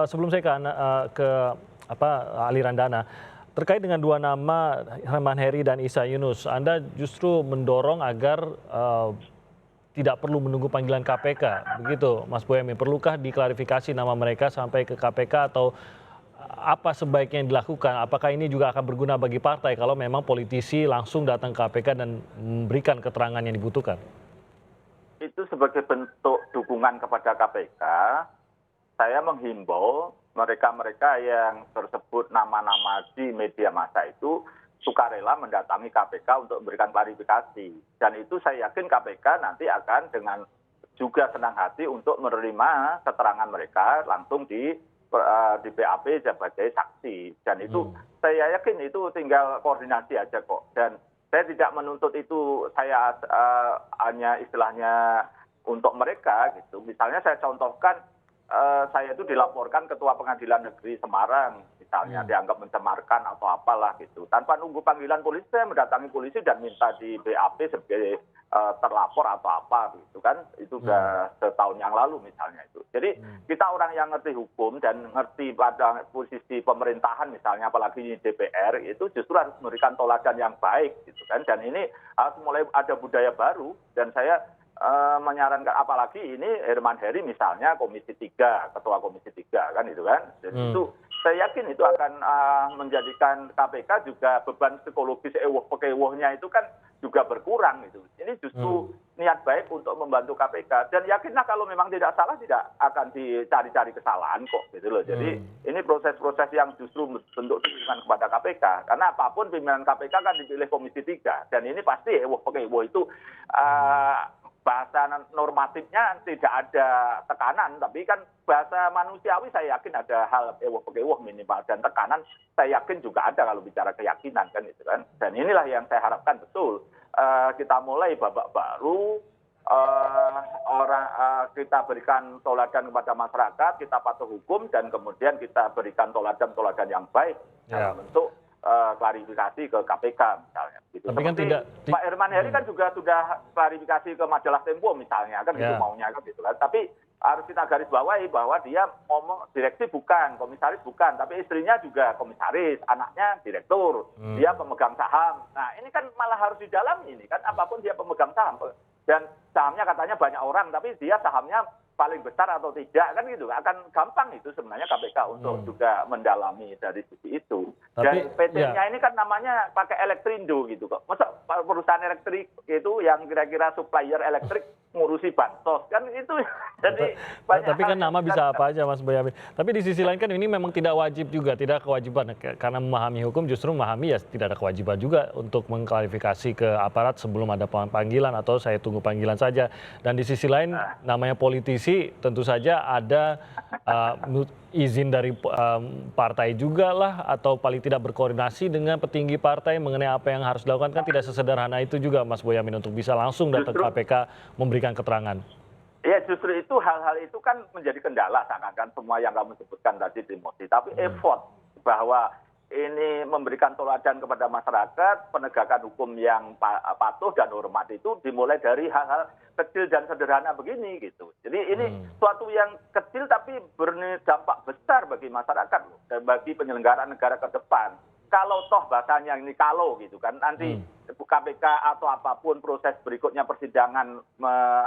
sebelum saya ke aliran dana, terkait dengan dua nama Herman Heri dan Isa Yunus, Anda justru mendorong agar tidak perlu menunggu panggilan KPK, begitu Mas Boyamin. Perlukah diklarifikasi nama mereka sampai ke KPK atau apa sebaiknya yang dilakukan? Apakah ini juga akan berguna bagi partai kalau memang politisi langsung datang ke KPK dan memberikan keterangan yang dibutuhkan? Itu sebagai bentuk dukungan kepada KPK, saya menghimbau mereka-mereka yang tersebut nama-nama di media massa itu sukarela mendatangi KPK untuk memberikan klarifikasi. Dan itu saya yakin KPK nanti akan dengan juga senang hati untuk menerima keterangan mereka langsung di BAP sebagai saksi. Dan itu saya yakin itu tinggal koordinasi aja kok. Dan saya tidak menuntut itu saya hanya istilahnya untuk mereka gitu. Misalnya saya contohkan saya itu dilaporkan Ketua Pengadilan Negeri Semarang misalnya dianggap mencemarkan atau apalah gitu. Tanpa nunggu panggilan polisi saya mendatangi polisi dan minta di BAP sebagai terlapor atau apa gitu kan. Itu sudah setahun yang lalu misalnya itu. Jadi kita orang yang ngerti hukum dan ngerti pada posisi pemerintahan misalnya apalagi DPR itu justru harus memberikan toladan yang baik gitu kan. Dan ini harus mulai ada budaya baru dan saya menyarankan apalagi ini Herman Heri misalnya Komisi 3, Ketua Komisi 3 kan itu kan. Jadi itu saya yakin itu akan menjadikan KPK juga beban psikologis pekewohnya itu kan juga berkurang gitu. Ini justru niat baik untuk membantu KPK dan yakinlah kalau memang tidak salah tidak akan dicari-cari kesalahan kok gitu loh. Jadi ini proses-proses yang justru bentuk dukungan kepada KPK karena apapun pimpinan KPK kan dipilih Komisi 3 dan ini pasti pekewoh itu bahasa normatifnya tidak ada tekanan, tapi kan bahasa manusiawi saya yakin ada hal ewoh-pekewoh minimal dan tekanan saya yakin juga ada kalau bicara keyakinan kan itu kan. Dan inilah yang saya harapkan betul kita mulai babak baru kita berikan toladan kepada masyarakat, kita patuh hukum dan kemudian kita berikan toladan-toladan yang baik dalam bentuk klarifikasi ke KPK misalnya. Gitu. Tapi kan tidak, Pak Herman Heri kan juga sudah klarifikasi ke majalah Tempo misalnya kan itu maunya kan gitu kan. Tapi harus kita garis bawahi bahwa dia ngomong direksi bukan, komisaris bukan, tapi istrinya juga komisaris, anaknya direktur, dia pemegang saham. Nah ini kan malah harus didalami ini kan apapun dia pemegang saham dan sahamnya katanya banyak orang tapi dia sahamnya paling besar atau tidak kan gitu akan gampang itu sebenarnya KPK untuk juga mendalami dari sisi itu. Dan PT-nya ini kan namanya pakai Elektrindo gitu kok. Masa perusahaan elektrik itu yang kira-kira supplier elektrik ngurusi bansos kan itu jadi banyak. Tapi kan nama bisa apa aja Mas Boyamin. Tapi di sisi lain kan ini memang tidak wajib juga, tidak kewajiban karena memahami hukum justru memahami ya tidak ada kewajiban juga untuk mengklarifikasi ke aparat sebelum ada panggilan atau saya tunggu panggilan saja. Dan di sisi lain namanya politisi tentu saja ada izin dari partai juga lah atau paling tidak berkoordinasi dengan petinggi partai mengenai apa yang harus dilakukan kan tidak sesederhana itu juga Mas Boyamin untuk bisa langsung datang ke KPK memberikan keterangan. Ya justru itu hal-hal itu kan menjadi kendala seakan-akan semua yang kamu sebutkan tadi Timothy. Tapi effort bahwa ini memberikan toladan kepada masyarakat, penegakan hukum yang patuh dan hormat itu dimulai dari hal-hal kecil dan sederhana begini gitu. Jadi ini suatu yang kecil tapi berdampak besar bagi masyarakat dan bagi penyelenggaraan negara ke depan. Kalau toh bahasanya ini kalau gitu kan nanti KPK atau apapun proses berikutnya persidangan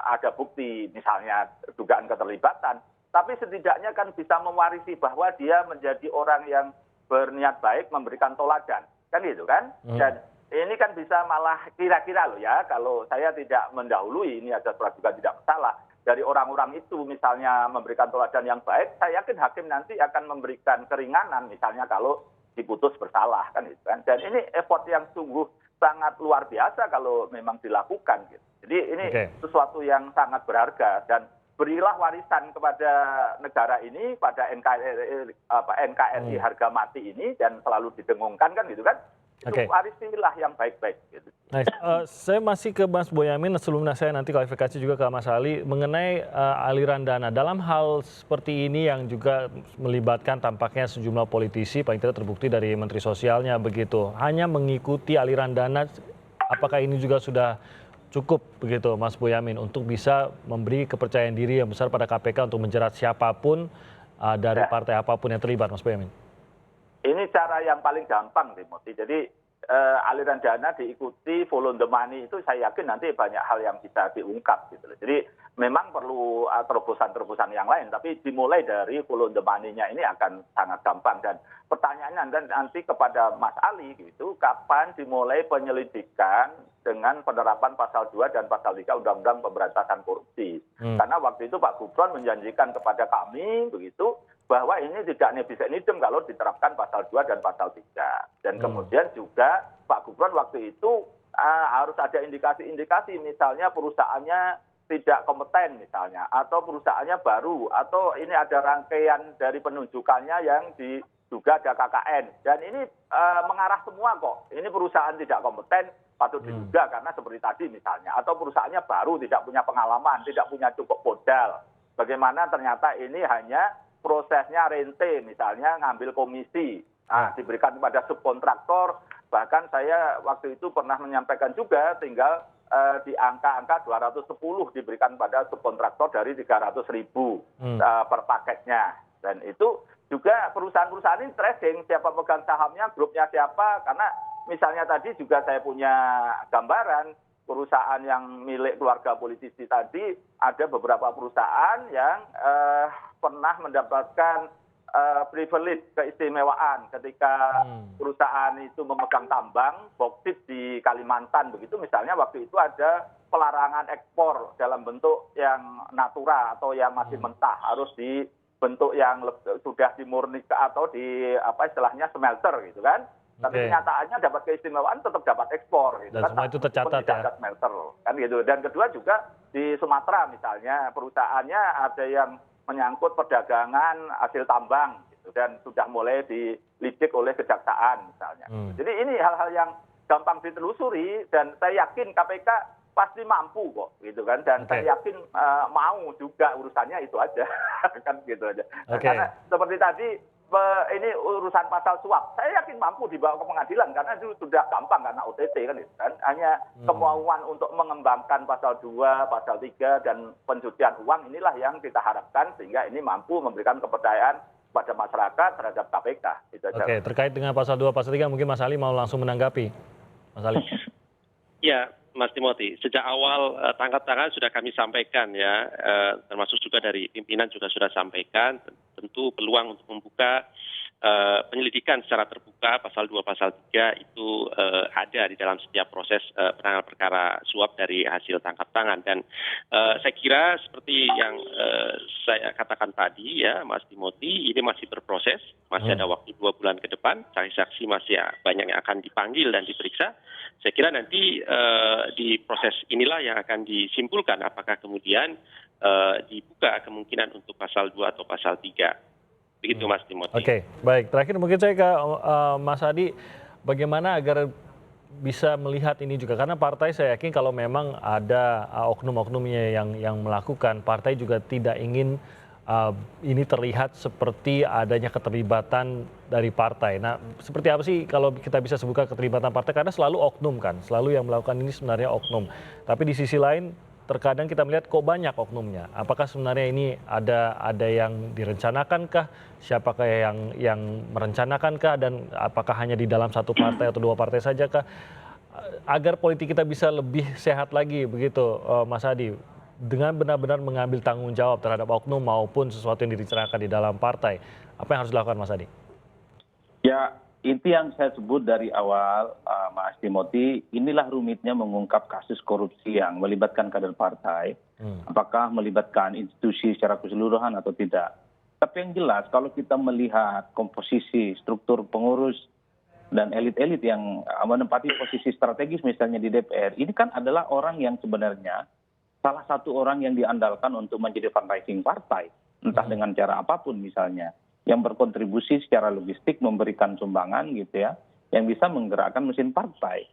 ada bukti misalnya dugaan keterlibatan, tapi setidaknya kan bisa mewarisi bahwa dia menjadi orang yang berniat baik memberikan toladan kan gitu kan. Dan ini kan bisa malah kira-kira loh ya kalau saya tidak mendahului ini ada juga tidak masalah dari orang-orang itu misalnya memberikan toladan yang baik, saya yakin hakim nanti akan memberikan keringanan misalnya kalau diputus bersalah kan gitu kan. Dan ini effort yang sungguh sangat luar biasa kalau memang dilakukan gitu. Jadi ini sesuatu yang sangat berharga dan berilah warisan kepada negara ini, pada NKRI harga mati ini dan selalu didengungkan kan gitu kan. Itu warisilah yang baik-baik gitu. Saya masih ke Mas Boyamin sebelum saya nanti klarifikasi juga ke Mas Ali mengenai aliran dana. Dalam hal seperti ini yang juga melibatkan tampaknya sejumlah politisi, paling tidak terbukti dari Menteri Sosialnya begitu. Hanya mengikuti aliran dana, apakah ini juga sudah cukup begitu Mas Boyamin untuk bisa memberi kepercayaan diri yang besar pada KPK untuk menjerat siapapun dari Ya. partai apapun yang terlibat, Mas Boyamin? Ini cara yang paling gampang, Timothy. Jadi aliran dana diikuti, follow the money itu saya yakin nanti banyak hal yang bisa diungkap gitu loh. Jadi memang perlu terobosan-terobosan yang lain, tapi dimulai dari follow the money-nya ini akan sangat gampang. Dan pertanyaannya nanti kepada Mas Ali gitu, kapan dimulai penyelidikan dengan penerapan pasal 2 dan pasal 3 Undang-Undang Pemberantasan Korupsi. Karena waktu itu Pak Gufron menjanjikan kepada kami begitu bahwa ini tidak nebis idem kalau diterapkan pasal 2 dan pasal 3. Dan kemudian juga Pak Gufron waktu itu harus ada indikasi-indikasi, misalnya perusahaannya tidak kompeten misalnya, atau perusahaannya baru, atau ini ada rangkaian dari penunjukannya yang diduga ada KKN. Dan ini mengarah semua kok. Ini perusahaan tidak kompeten, patut diduga karena seperti tadi misalnya, atau perusahaannya baru, tidak punya pengalaman, tidak punya cukup modal. Bagaimana ternyata ini hanya prosesnya rente, misalnya ngambil komisi, diberikan kepada subkontraktor. Bahkan saya waktu itu pernah menyampaikan juga tinggal di angka-angka 210 diberikan pada subkontraktor dari 300.000 per paketnya. Dan itu juga perusahaan-perusahaan ini tracing siapa pegang sahamnya, grupnya siapa. Karena misalnya tadi juga saya punya gambaran perusahaan yang milik keluarga politisi tadi, ada beberapa perusahaan yang pernah mendapatkan privilege, keistimewaan ketika perusahaan itu memegang tambang boksit di Kalimantan begitu, misalnya waktu itu ada pelarangan ekspor dalam bentuk yang natura atau yang masih mentah, harus di bentuk yang sudah dimurnikan atau di apa istilahnya smelter gitu kan. Tapi kenyataannya dapat keistimewaan tetap dapat ekspor gitu Dan kan. semua itu tercatat ya. Tidak smelter kan gitu. Dan kedua juga di Sumatera misalnya perusahaannya ada yang menyangkut perdagangan hasil tambang gitu, dan sudah mulai dilidik oleh kejaksaan misalnya. Jadi ini hal-hal yang gampang ditelusuri dan saya yakin KPK pasti mampu kok gitu kan, dan saya yakin mau juga urusannya itu aja kan gitu aja. Karena seperti tadi ini urusan pasal suap, saya yakin mampu dibawa ke pengadilan karena itu sudah gampang karena OTT kan itu kan. Hanya kemauan untuk mengembangkan pasal 2, pasal 3 dan pencucian uang inilah yang kita harapkan sehingga ini mampu memberikan kepercayaan pada masyarakat terhadap KPK. Itu aja. Oke, terkait dengan pasal 2, pasal 3 mungkin Mas Ali mau langsung menanggapi. Mas Ali. Ya, Mas Timothy, sejak awal tangkap tangan sudah kami sampaikan ya, termasuk juga dari pimpinan juga sudah sampaikan, tentu peluang untuk membuka penyelidikan secara terbuka pasal 2, pasal 3 itu ada di dalam setiap proses penanganan perkara suap dari hasil tangkap tangan. Dan saya kira seperti yang saya katakan tadi ya, Mas Timothy, ini masih berproses, masih ada waktu 2 bulan ke depan, saksi-saksi masih banyak yang akan dipanggil dan diperiksa. Saya kira nanti di proses inilah yang akan disimpulkan apakah kemudian dibuka kemungkinan untuk pasal 2 atau pasal 3. Begitu Mas Timothy. Oke, baik. Terakhir mungkin saya ke Mas Adi, bagaimana agar bisa melihat ini juga, karena partai saya yakin kalau memang ada oknum-oknumnya yang melakukan, partai juga tidak ingin ini terlihat seperti adanya keterlibatan dari partai. Nah, seperti apa sih kalau kita bisa sebutkan keterlibatan partai? Karena selalu oknum kan, selalu yang melakukan ini sebenarnya oknum. Tapi di sisi lain, terkadang kita melihat kok banyak oknumnya. Apakah sebenarnya ini ada yang direncanakan kah? Siapakah yang merencanakan kah? Dan apakah hanya di dalam satu partai atau 2 partai saja kah? Agar politik kita bisa lebih sehat lagi, begitu Mas Adi, dengan benar-benar mengambil tanggung jawab terhadap oknum maupun sesuatu yang direncanakan di dalam partai. Apa yang harus dilakukan Mas Adi? Ya, itu yang saya sebut dari awal, Mas Timothy, inilah rumitnya mengungkap kasus korupsi yang melibatkan kader partai, apakah melibatkan institusi secara keseluruhan atau tidak. Tapi yang jelas kalau kita melihat komposisi struktur pengurus dan elit-elit yang menempati posisi strategis misalnya di DPR, ini kan adalah orang yang sebenarnya salah satu orang yang diandalkan untuk menjadi fundraising partai, entah dengan cara apapun misalnya, yang berkontribusi secara logistik, memberikan sumbangan gitu ya, yang bisa menggerakkan mesin partai.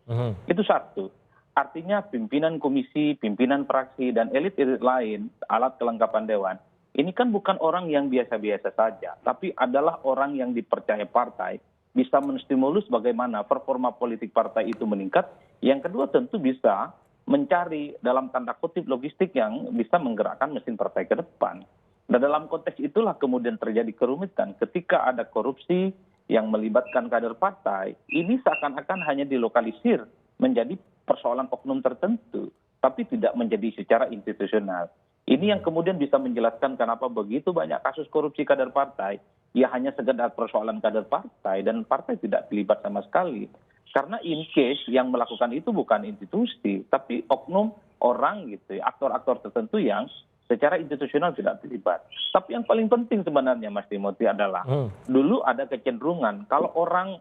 Itu satu. Artinya pimpinan komisi, pimpinan fraksi, dan elit-elit lain, alat kelengkapan dewan, ini kan bukan orang yang biasa-biasa saja, tapi adalah orang yang dipercaya partai, bisa menstimulus bagaimana performa politik partai itu meningkat. Yang kedua tentu bisa mencari dalam tanda kutip logistik yang bisa menggerakkan mesin partai ke depan. Nah, dalam konteks itulah kemudian terjadi kerumitan ketika ada korupsi yang melibatkan kader partai, ini seakan-akan hanya dilokalisir menjadi persoalan oknum tertentu, tapi tidak menjadi secara institusional. Ini yang kemudian bisa menjelaskan kenapa begitu banyak kasus korupsi kader partai, ya hanya sekedar persoalan kader partai dan partai tidak terlibat sama sekali. Karena in case yang melakukan itu bukan institusi, tapi oknum orang gitu, aktor-aktor tertentu yang secara institusional tidak terlibat. Tapi yang paling penting sebenarnya Mas Timothy adalah dulu ada kecenderungan kalau orang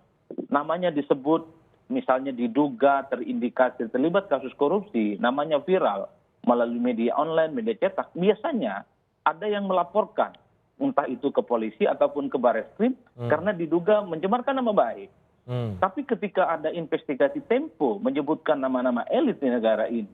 namanya disebut misalnya diduga terindikasi terlibat kasus korupsi, namanya viral melalui media online, media cetak, biasanya ada yang melaporkan entah itu ke polisi ataupun ke Barreskrim karena diduga mencemarkan nama baik. Tapi ketika ada investigasi Tempo menyebutkan nama-nama elit di negara ini,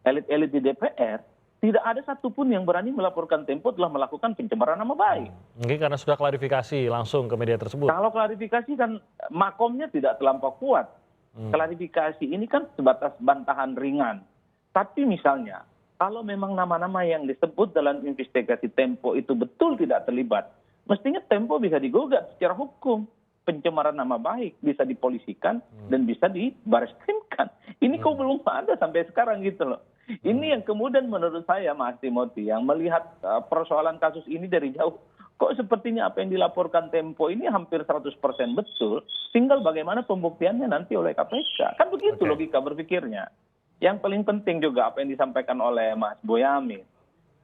elit-elit di DPR, tidak ada satupun yang berani melaporkan Tempo telah melakukan pencemaran nama baik. Mungkin karena sudah klarifikasi langsung ke media tersebut. Kalau klarifikasi kan makomnya tidak terlampau kuat. Klarifikasi ini kan sebatas bantahan ringan. Tapi misalnya, kalau memang nama-nama yang disebut dalam investigasi Tempo itu betul tidak terlibat, mestinya Tempo bisa digugat secara hukum. Pencemaran nama baik bisa dipolisikan dan bisa dibareskrimkan. Ini kok belum ada sampai sekarang gitu loh. Ini yang kemudian menurut saya Mas Timothy yang melihat persoalan kasus ini dari jauh. Kok sepertinya apa yang dilaporkan Tempo ini hampir 100% betul. Tinggal bagaimana pembuktiannya nanti oleh KPK. Kan begitu logika berpikirnya. Yang paling penting juga apa yang disampaikan oleh Mas Boyamin.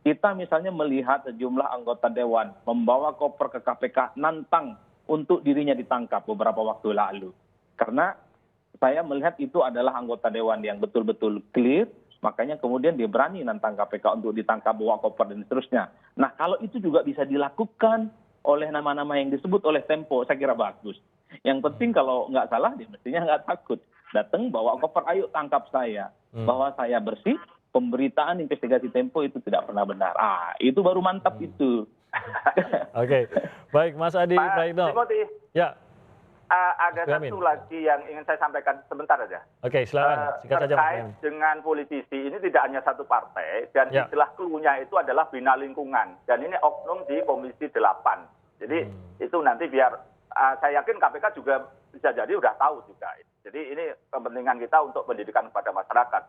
Kita misalnya melihat sejumlah anggota Dewan membawa koper ke KPK nantang untuk dirinya ditangkap beberapa waktu lalu. Karena saya melihat itu adalah anggota Dewan yang betul-betul clear. Makanya kemudian dia berani nantang KPK untuk ditangkap, bawa koper dan seterusnya. Nah kalau itu juga bisa dilakukan oleh nama-nama yang disebut oleh Tempo, saya kira bagus. Yang penting kalau nggak salah dia mestinya nggak takut. Datang bawa koper, ayo tangkap saya. Bahwa saya bersih, pemberitaan investigasi Tempo itu tidak pernah benar. Itu baru mantap itu. Oke, baik Mas Adi Praitno. Ya. Ada satu lagi yang ingin saya sampaikan sebentar saja. Oke, silakan. Singkat saja, terkait dengan politisi, ini tidak hanya satu partai, dan istilah clue-nya itu adalah bina lingkungan. Dan ini oknum di Komisi 8. Jadi itu nanti biar, saya yakin KPK juga bisa jadi udah tahu juga. Jadi ini kepentingan kita untuk pendidikan kepada masyarakat.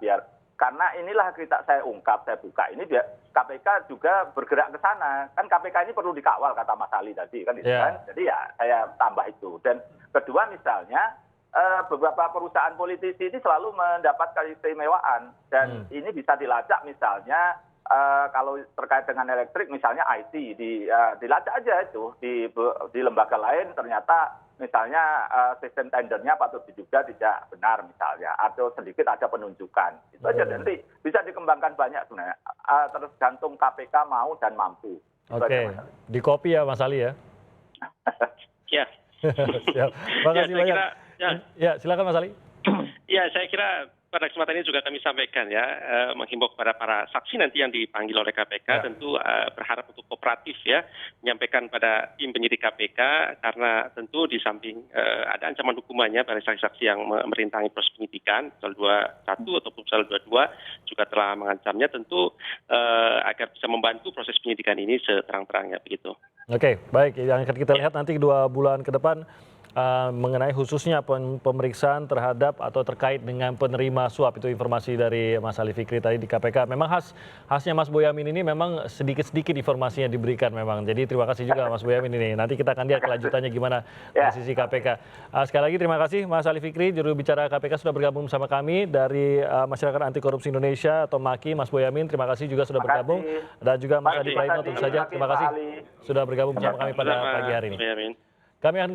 Karena inilah saya ungkap, saya buka, ini biar KPK juga bergerak ke sana. Kan KPK ini perlu dikawal, kata Mas Ali tadi. Kan, kan? Jadi ya saya tambah itu. Dan kedua misalnya, beberapa perusahaan politisi ini selalu mendapat keistimewaan. Dan ini bisa dilacak misalnya, kalau terkait dengan elektrik misalnya IT, dilacak aja itu. Di lembaga lain ternyata misalnya sistem tendernya patut diduga tidak benar misalnya, atau sedikit ada penunjukan. Itu aja nanti bisa dikembangkan banyak sebenarnya. Tergantung KPK mau dan mampu. Oke, di copy ya Mas Ali ya? Ya. Siap. Makasih banyak. Ya, silakan Mas Ali. Ya, saya kira pada kesempatan ini juga kami sampaikan ya, menghimbau kepada para saksi nanti yang dipanggil oleh KPK, tentu berharap untuk kooperatif ya, menyampaikan pada tim penyidik KPK, karena tentu di samping ada ancaman hukumannya pada saksi-saksi yang merintangi proses penyidikan, pasal 21 ataupun pasal 22 juga telah mengancamnya, tentu agar bisa membantu proses penyidikan ini seterang-terangnya begitu. Oke, baik. Yang akan kita lihat nanti 2 bulan ke depan, mengenai khususnya pemeriksaan terhadap atau terkait dengan penerima suap, itu informasi dari Mas Ali Fikri tadi di KPK. Memang khasnya Mas Boyamin ini memang sedikit-sedikit informasinya diberikan memang. Jadi terima kasih juga Mas Boyamin ini. Nanti kita akan lihat kelanjutannya gimana dari sisi KPK. Sekali lagi terima kasih Mas Ali Fikri, juru bicara KPK sudah bergabung bersama kami dari Masyarakat Anti Korupsi Indonesia atau MAKI. Mas Boyamin terima kasih juga sudah bergabung. Dan juga Mas Adi Praitno tentu saja terima kasih sudah bergabung bersama kami pada pagi hari ini. Kami akan